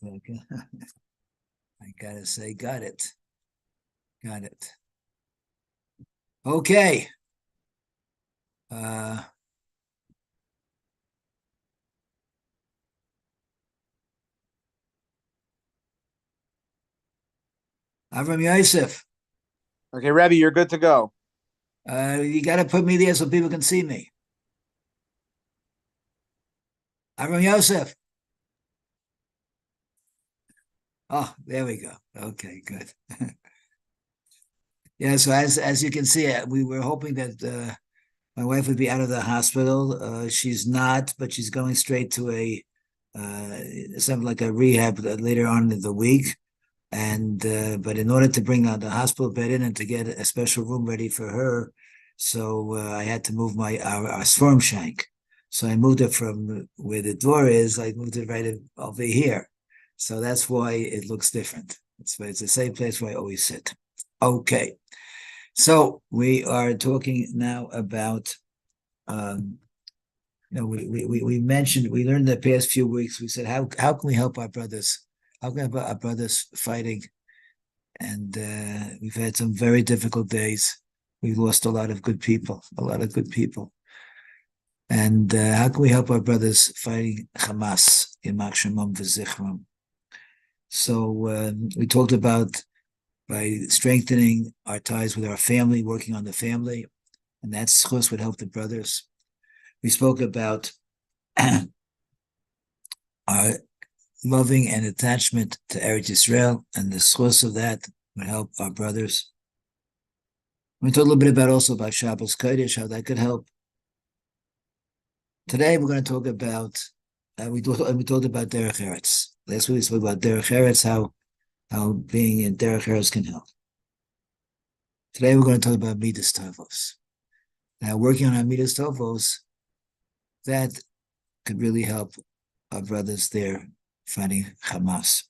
second. I gotta say, got it. Got it. Okay. Avram Yosef. Okay, Rebbe, you're good to go. You got to put me there so people can see me. Avram Yosef. Oh, there we go. Okay, good. Yeah, so as you can see, we were hoping that my wife would be out of the hospital. She's not, but she's going straight to a something like a rehab later on in the week. And but in order to bring the hospital bed in and to get a special room ready for her, so I had to move our storm shank. So I moved it from where the door is. I moved it right over here. So that's why it looks different. It's the same place where I always sit. Okay. So we are talking now about we mentioned, we learned the past few weeks, we said how can we help our brothers? How can we help our brothers fighting? And we've had some very difficult days. We've lost a lot of good people. And how can we help our brothers fighting Hamas? So we talked about by strengthening our ties with our family, working on the family, and that schus would help the brothers. We spoke about our loving and attachment to Eretz Yisrael, and the schus of that would help our brothers. We talked a little bit about Shabbos Kodesh, how that could help. Today we're going to talk about we talked about Derech Eretz. Last week we spoke about Derech Eretz, how being in Derech Eretz can help. Today we're going to talk about Midas Tovos. Now, working on our Midas Tovos, that could really help our brothers there fighting Hamas.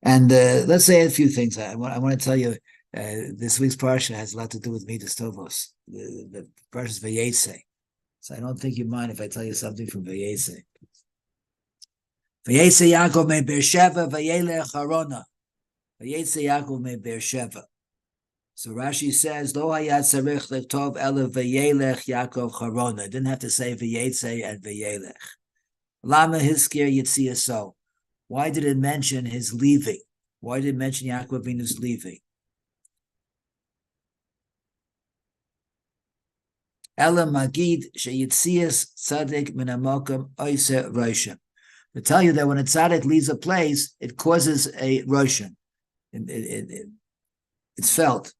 And let's say a few things. I want to tell you, this week's parsha has a lot to do with Midas Tovos. The parsha is Vayetze. So I don't think you mind if I tell you something from Vayetze. Vayetze Yaakov me Beersheva, Vayelech Harona. Vayetze Yaakov me Beersheva. So Rashi says, Lo hayat tzarich lektov ela Vayelech Yaakov Harona. Didn't have to say Vayetze and Vayelech. Lama hiskir Yitzia so. Why did it mention his leaving? Why did it mention Yaakov Avinu's leaving? Ela magid sheyitzias tzaddik min hamokum oiseh roshem. To tell you that when a tzaddik leaves a place, it causes a roshem. It's felt.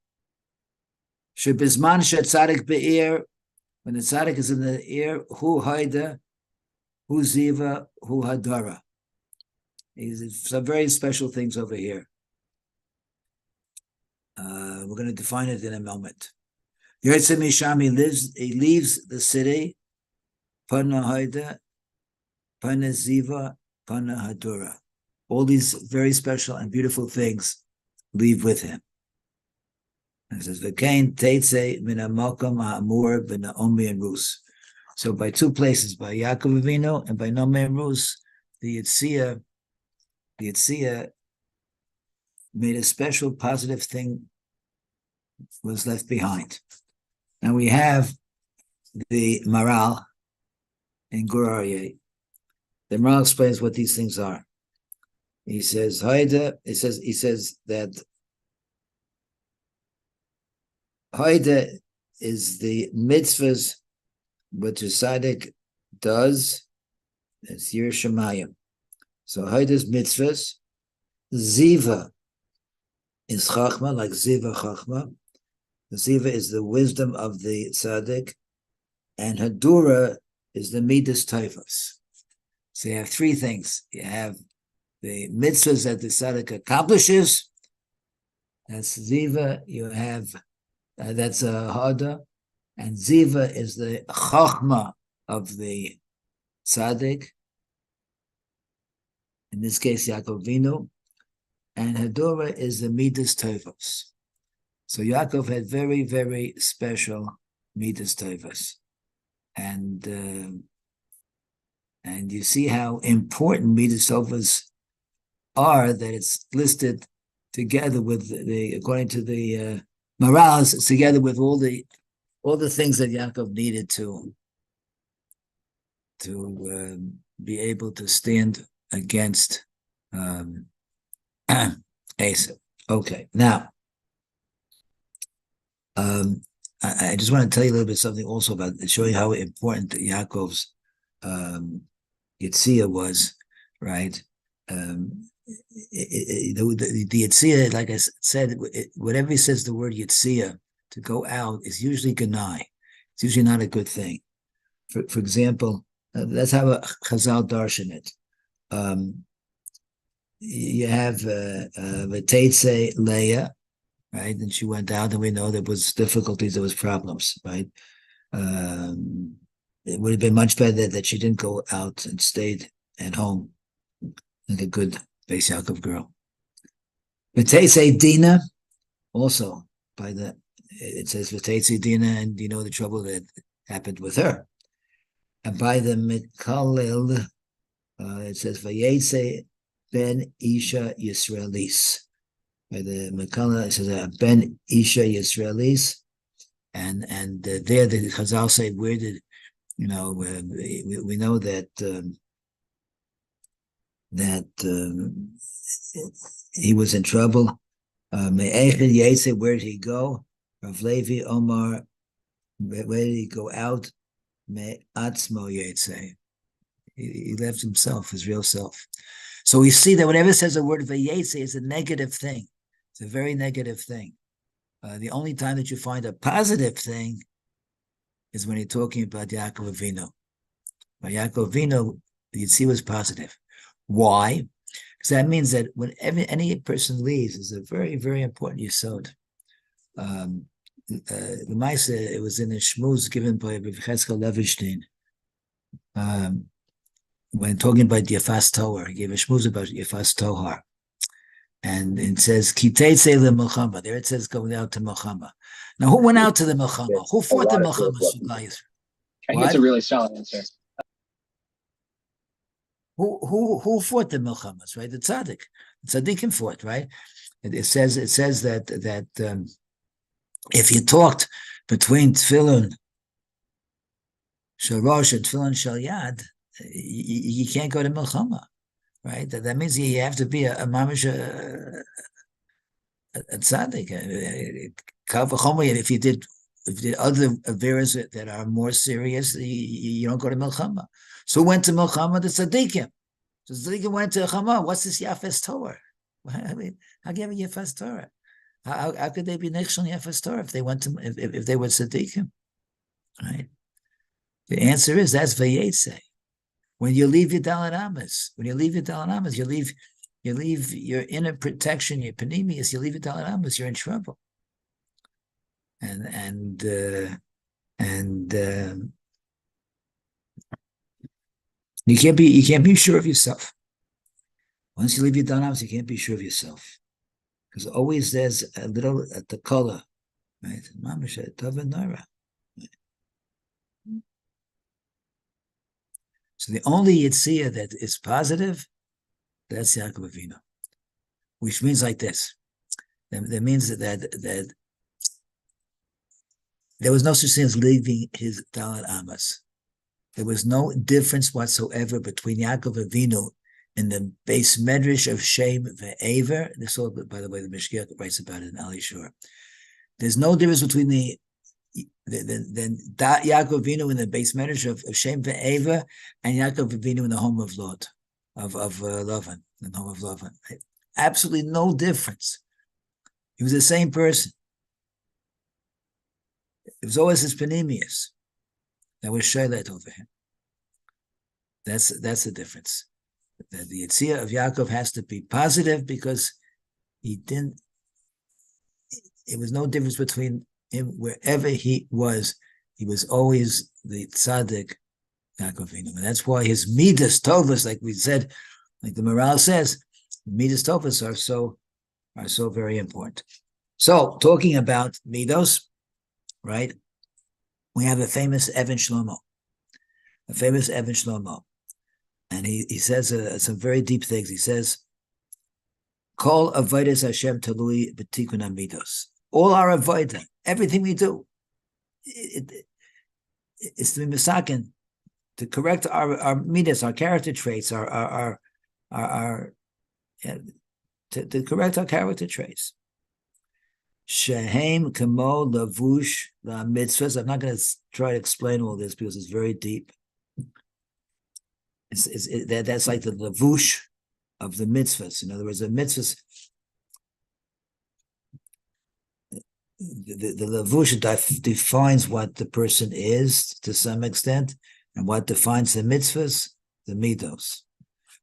Shebizman shetzaddik be'ir, when the tzaddik is in the ear, hu haida, hu ziva, hu hadara. Some very special things over here. We're going to define it in a moment. Yotzei misham, he leaves the city. Pana haida, pana ziva, pana hadura. All these very special and beautiful things leave with him. And it says, V'kein teitze min hamakam ha'amur v'naomi and Rus. So by two places, by Yaakov Avinu and by Naomi and Rus, the Yitzia made a special positive thing was left behind. And we have the Maral in Gur Aryeh. The Maral explains what these things are. He says, he says that Haida is the mitzvahs what the tzaddik does. It's Yir Shemayim. So Haida's mitzvahs. Ziva is Chachma, like Ziva Chachma. Ziva is the wisdom of the tzaddik, and Hadura is the Midas Tovos. So you have three things. You have the mitzvahs that the tzaddik accomplishes. That's Ziva. You have that's Hada, and Ziva is the Chachma of the tzaddik. In this case, Yaakov Avinu, and Hadura is the Midas Tovos. So Yaakov had very, very special Midas Tovos, and you see how important Midas Tovos are that it's listed together with according to the morals, together with all the things that Yaakov needed to be able to stand against Esav. Okay, now I just want to tell you a little bit something also about showing how important Yaakov's Yitzhak was, right? The Yitzhak, like I said, whatever he says the word Yitzhak to go out is usually Ganai. It's usually not a good thing. For example, that's how Chazal darshan it. You have V'teitze Leah, right? And she went out, and we know there was difficulties, there was problems, right? It would have been much better that she didn't go out and stayed at home like a good Beis Yaakov girl. V'teitze Dina, also it says V'teitze Dina, and you know the trouble that happened with her. And by the Mikalel, it says Vayetze Ben Isha Yisraelis. By the Mikalel, it says Ben Isha Yisraelis, and there the Chazal say, where did we know that he was in trouble. Me'echid Yetze, where did he go? Rav Levi Omar, where did he go out? Me'atzmo Yetze. He left himself, his real self. So we see that whenever it says the word Vayetze, it's a negative thing. It's a very negative thing. The only time that you find a positive thing is when you're talking about Yaakov Avinu. By Yaakov Avinu, the Yitzhak was positive. Why? Because that means that whenever any person leaves, is a very, very important yesod. The Maisa, it was in a shmuz given by Rav Cheskel Levenstein. When talking about Yafas Tohar, he gave a shmuz about Yafas Tohar. And it says, Kitetse le'melchama. There it says going out to Melchama. Now, who went out to the Melchama? Who fought the Melchama? I think it's a really solid answer. Who fought the Melchamas, right? The Tzaddik. The Tzaddikim fought, right? It says that if you talked between Tefillin Shel Rosh and Tefillin Shel Yad, you can't go to Melchama, right? That means you have to be a mamish, a tzaddik. If you did other averas that are more serious, you don't go to Melchama. So who went to Melchama? The tzaddikim. So the tzaddikim went to Chama. What's this Yafes Torah? I mean, how can you have a Yafes Torah? How could they be nechshel Yafes Torah if they went to if they were tzaddikim? Right. The answer is that's Vayetze. When you leave your Dalet Amos, you leave your inner protection, your panemius, you leave your Dalet Amos, you're in trouble. And you can't be sure of yourself. Once you leave your Dalet Amos, you can't be sure of yourself. Because always there's a little at the color, right? Mamash Tov and Nara. So the only Yitzhak that is positive, that's Yaakov Avinu, which means like this. That means that there was no such thing as leaving his Dalet Amos. There was no difference whatsoever between Yaakov Avinu in the base medrash of Shem ve'Aver. This all, by the way, the Mishkiach writes about it in Ali Shur. There's no difference between the Yaakov Avinu in the base medrash of Shem ve'Aver and Yaakov Avinu in the home of Lot, of Lavan, in the home of Lavan. Absolutely no difference. He was the same person. It was always his panemius that was shaylet over him. That's the difference. That the Yitzhak of Yaakov has to be positive because it was no difference between him wherever he was always the tzaddik Yaakov Avinu. And that's why his midas tovas, like we said, like the Maral says, midas tovas are so very important. So talking about midos, right? We have a famous Even Shlomo, and he says some very deep things. He says Kol avodas Hashem talui b'tikun amidos. All our avodah, everything we do, it's to be misaken, to correct our midas, our character traits, to correct our character traits. Shehem kamo lavush la mitzvahs. I'm not going to try to explain all this because it's very deep. That's like the lavush of the mitzvahs. In other words, the mitzvahs, the lavush defines what the person is to some extent, and what defines the mitzvahs, the midos.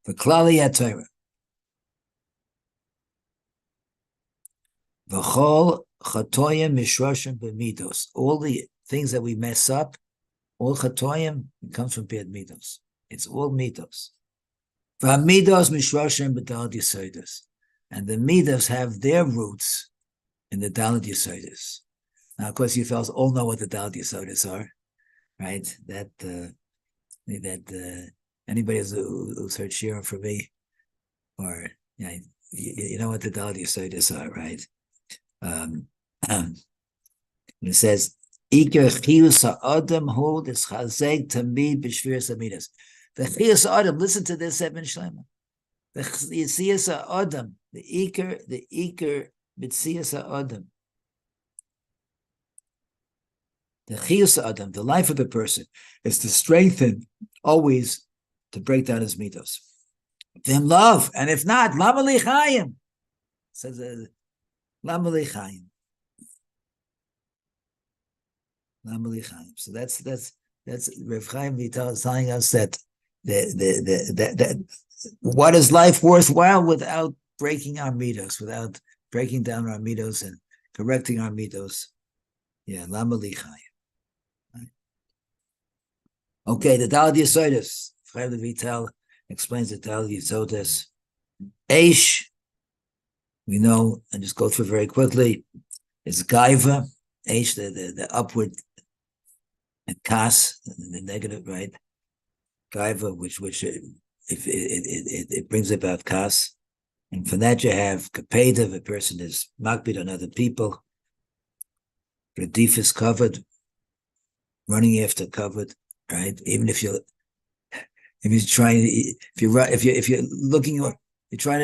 The klali HaTorah. V'chol chatoyim mishroshim b'midos. All the things that we mess up, all chatoyim, it comes from bad midos. It's all midos. V'amidos mishroshim b'dalad yisodos. And the midos have their roots in the dalad yisodos. Now, of course, you fellas all know what the dalad yisodos are, right? That anybody who's heard Shira from me, or you know what the dalad yisodos are, right? It says, "Iker chiyus ha'adam hold is chazek tamid b'shviras amidas." The chiyus ha'adam. Listen to this, Eben Shlomo. The chiyus ha'adam, the iker b'tziyus ha'adam. The chiyus ha'adam, the life of the person, is to strengthen, always to break down his midos. Then love, and if not, lama li chayim. Says lama li chayim. Lama li chayim. So that's Rav Chaim Vital is telling us that that what is life worthwhile without breaking our midos, without breaking down our midos and correcting our midos. Yeah, lama li chayim. Right. Okay, the Dalad Yisodos. Chaim Vital explains the Dalad Yisodos. Eish, we know, and just go through very quickly, is Gaiva. Eish, the upward, and Kas, the negative, right? Gaiva, which it brings about Kas. And from that you have Kapeda, a person is makbid on other people. Radif is covered, running after covered, right? Even if you're trying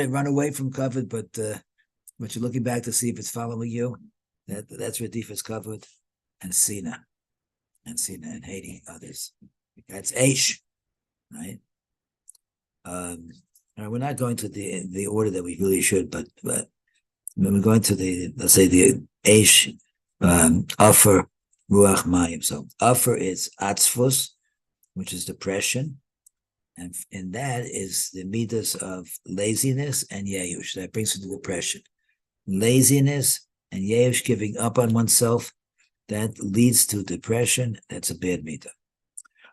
to run away from covered, but you're looking back to see if it's following you. That's Radif is covered, and Sina and hating others. That's Aish, right? We're not going to the order that we really should, but when we're going to the Aish, Afer, Ruach, Mayim. So Afer is Atzfus, which is depression, and in that is the midas of laziness and Yeush. That brings you to depression. Laziness and Yeush, giving up on oneself, that leads to depression. That's a bad midah.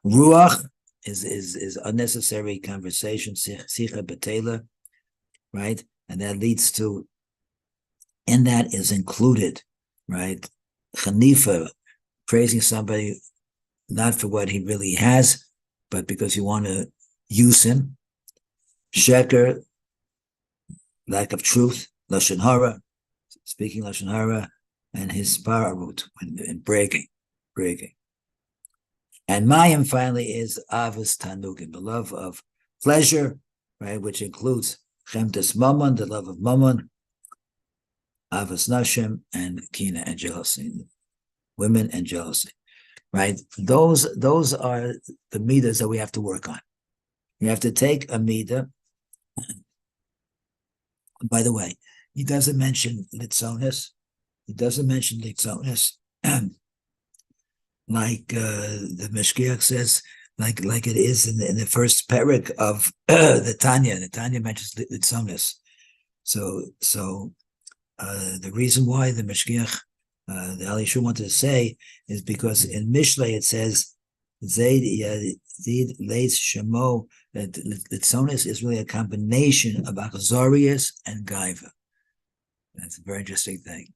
Ruach is unnecessary conversation, sicha betela, right? And that leads to, in that is included, right? Chanifa, praising somebody not for what he really has, but because you want to use him. Sheker, lack of truth. Lashon hara, speaking Lashon hara, and his pararut, in bragging. And Mayim finally is Avos Tanugim, the love of pleasure, right, which includes Chemtes Mammon, the love of Mammon, Avos Nashim, and Kina, and jealousy, women and jealousy, right? Those are the midas that we have to work on. You have to take a midah. By the way, he doesn't mention Litzonis. Like the Meshkiach says, like it is in the first parak of the Tanya. The Tanya mentions Litzonis. So the reason why the Meshkiach, the Ali Shum wanted to say, is because in Mishlei it says Zayd Leitz Shemo, that Litzonis is really a combination of Achzorius and Gaiva. That's a very interesting thing.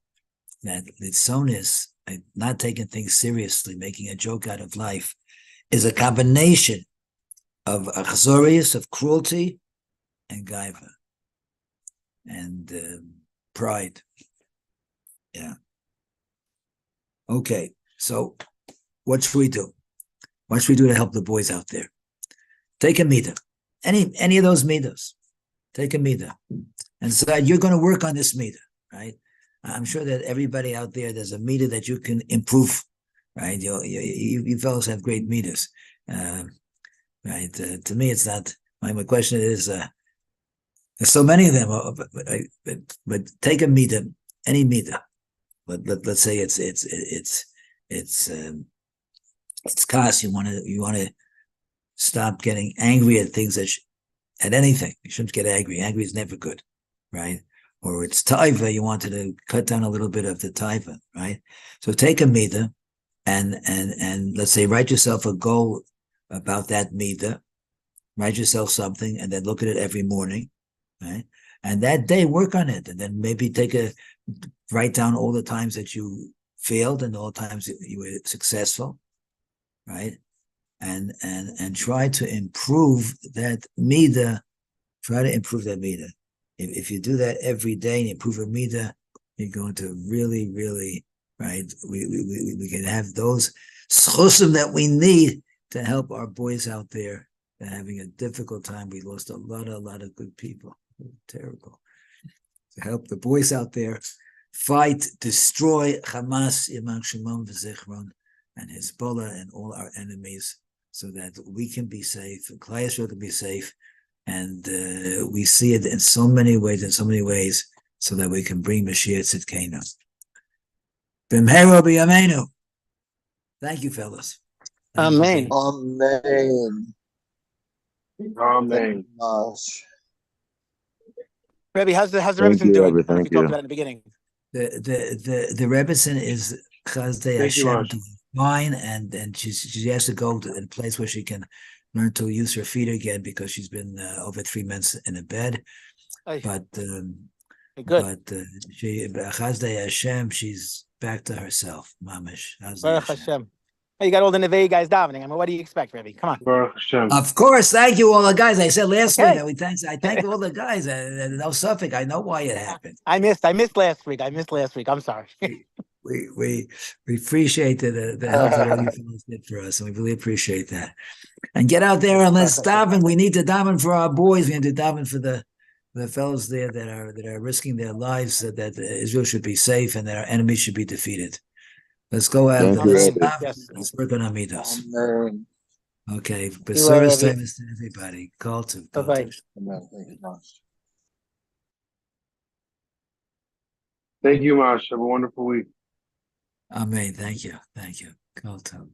That Litzonis, not taking things seriously, making a joke out of life, is a combination of Achzorius, of cruelty, and Gaiva. and pride. Yeah. Okay, so what should we do? What should we do to help the boys out there? Take a meter, any of those meters. Take a meter and decide you're going to work on this meter, right? I'm sure that everybody out there, there's a meter that you can improve, right? You fellows have great meters, right? To me, it's not. My question is, there's so many of them, but take a meter, any meter. Let's say it's cost. You want to stop getting angry at things at anything. You shouldn't get angry. Angry is never good, right? Or it's taiva. You wanted to cut down a little bit of the taiva, right? So take a meter and let's say write yourself a goal about that meter. Write yourself something and then look at it every morning, right? And that day work on it, and then maybe write down all the times that you failed and all the times that you were successful, right? And try to improve that meter. Try to improve that meter. If you do that every day and improve a meter, you're going to really, really, right? We can have those schusim that we need to help our boys out there. They're having a difficult time. We lost a lot of good people. Terrible. To help the boys out there fight, destroy Hamas, Yamam Shimon v'Zichron, and Hezbollah and all our enemies, so that we can be safe, and Klal Yisrael can be safe, and we see it in so many ways, so that we can bring Mashiach Tzidkenu. B'mheira b'yameinu. Thank you, fellas. Amen. Amen. Amen. Rebbe, how's the Thank Rebbetzin you, doing? Rebbe. We Thank talked you. about it in the beginning. The Rebbetzin is Chazdei Thank you, Hashem Rosh. doing fine, and she has to go to a place where she can learn to use her feet again, because she's been over 3 months in a bed. Ay, But good. she Chazdei Hashem, she's back to herself. Mamish. Chazdei Baruch Hashem. Hashem. Hey, you got all the Nevei guys davening. I mean, what do you expect, Rebbe? Come on. Baruch Hashem. Of course, thank you all the guys. I said last Okay. week that I thank all the guys. No suffix. I know why it happened. I missed last week. I'm sorry. We appreciate the help that all you fellows did for us, and we really appreciate that. And get out there and let's daven. We need to daven for our boys. We need to daven for the fellows there that are risking their lives, that Israel should be safe and that our enemies should be defeated. Let's go out. Thank you, Let's Rebbe. daven. Yes. Let's work on our midos. Amen. Okay. You But are, service Rebbe. time is to everybody. Call to. Bye-bye. Amen. Thank you, Josh. Thank you, Mosh. Have a wonderful week. Amen. Thank you. Call to.